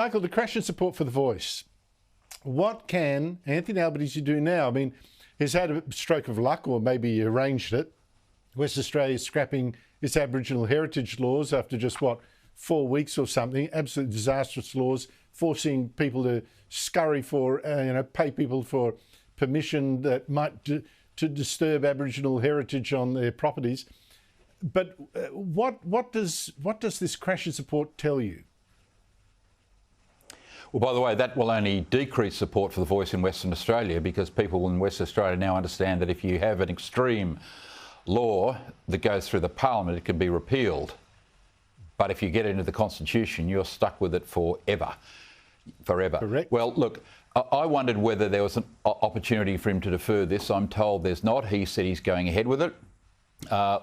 Michael, the crash in support for the Voice. What can Anthony Albanese do now? I mean, he's had a stroke of luck, or maybe he arranged it. Western Australia is scrapping its Aboriginal heritage laws after just, 4 weeks or something. Absolutely disastrous laws, forcing people to scurry for, pay people for permission that might to disturb Aboriginal heritage on their properties. But what does this crash in support tell you? Well, by the way, that will only decrease support for the Voice in Western Australia, because people in Western Australia now understand that if you have an extreme law that goes through the Parliament, it can be repealed. But if you get into the Constitution, you're stuck with it forever. Correct. Well, look, I wondered whether there was an opportunity for him to defer this. I'm told there's not. He said he's going ahead with it.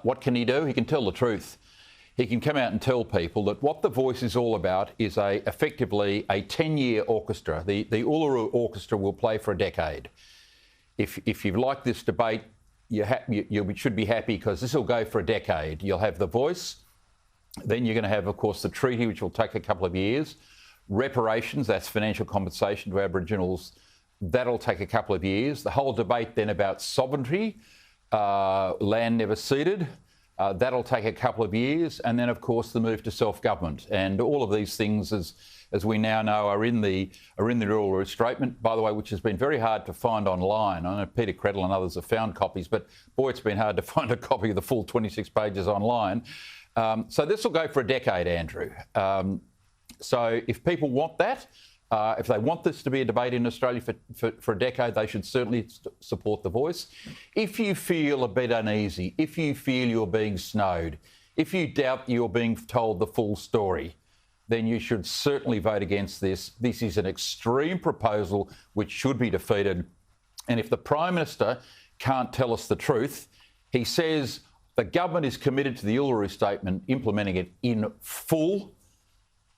What can he do? He can tell the truth. He can come out and tell people that what the Voice is all about is effectively a 10-year orchestra. The Uluru Orchestra will play for a decade. If you like this debate, you should be happy, because this will go for a decade. You'll have the Voice, then you're going to have, of course, the treaty, which will take a couple of years. Reparations, that's financial compensation to Aboriginals, that'll take a couple of years. The whole debate then about sovereignty, land never ceded, that'll take a couple of years, and then, of course, the move to self-government. And all of these things, as we now know, are in the Uluru Statement, by the way, which has been very hard to find online. I know Peter Credle and others have found copies, but boy, it's been hard to find a copy of the full 26 pages online. So this will go for a decade, Andrew. So if people want that, if they want this to be a debate in Australia for a decade, they should certainly support the Voice. If you feel a bit uneasy, if you feel you're being snowed, if you doubt you're being told the full story, then you should certainly vote against this. This is an extreme proposal which should be defeated. And if the Prime Minister can't tell us the truth, he says the government is committed to the Uluru Statement, implementing it in full.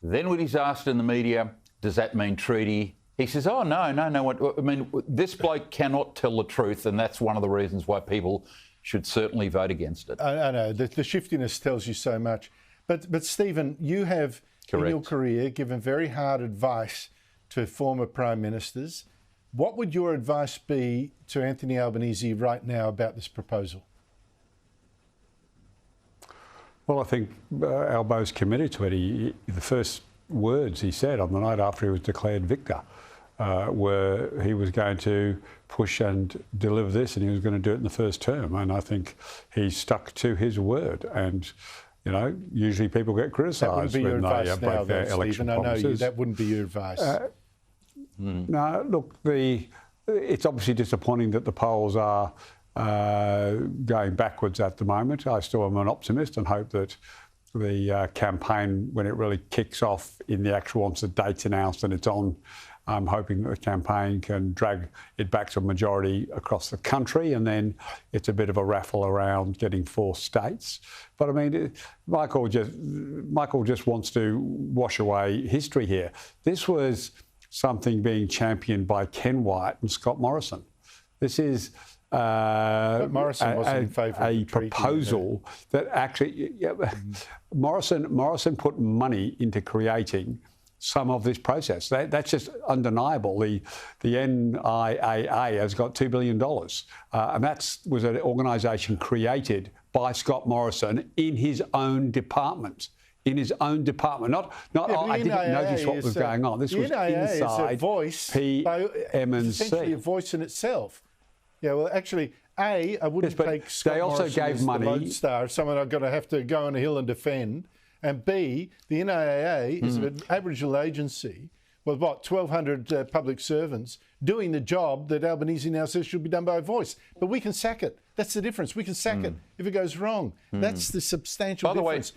Then when he's asked in the media, does that mean treaty? He says, oh, no. I mean, this bloke cannot tell the truth, and that's one of the reasons why people should certainly vote against it. I know. The shiftiness tells you so much. But Stephen, you have, in your career, given very hard advice to former Prime Ministers. What would your advice be to Anthony Albanese right now about this proposal? Well, I think Albo's committed to it. The first words he said on the night after he was declared victor were he was going to push and deliver this, and he was going to do it in the first term. And I think he stuck to his word. And, usually people get criticised when they break their election promises. I know that wouldn't be your advice. No, look, it's obviously disappointing that the polls are going backwards at the moment. I still am an optimist and hope that the campaign, when it really kicks off in the actual, once the date's announced and it's on, I'm hoping that the campaign can drag it back to a majority across the country, and then it's a bit of a raffle around getting 4 states. But I mean, Michael just wants to wash away history here. This was something being championed by Ken Wyatt and Scott Morrison. This is Morrison wasn't in favour of the proposal that actually Morrison put money into creating some of this process. That's just undeniable. The NIAA has got $2 billion, and that was an organisation created by Scott Morrison in his own department. I didn't notice what was going on. This was inside PM&C. Essentially a voice in itself. Yeah, well, actually, I wouldn't take Scott Morrison as the Lone Star, someone I've got to have to go on a hill and defend. And B, the NIAA is an Aboriginal agency with, 1,200 public servants doing the job that Albanese now says should be done by a Voice. But we can sack it. That's the difference. We can sack it if it goes wrong. That's the substantial difference.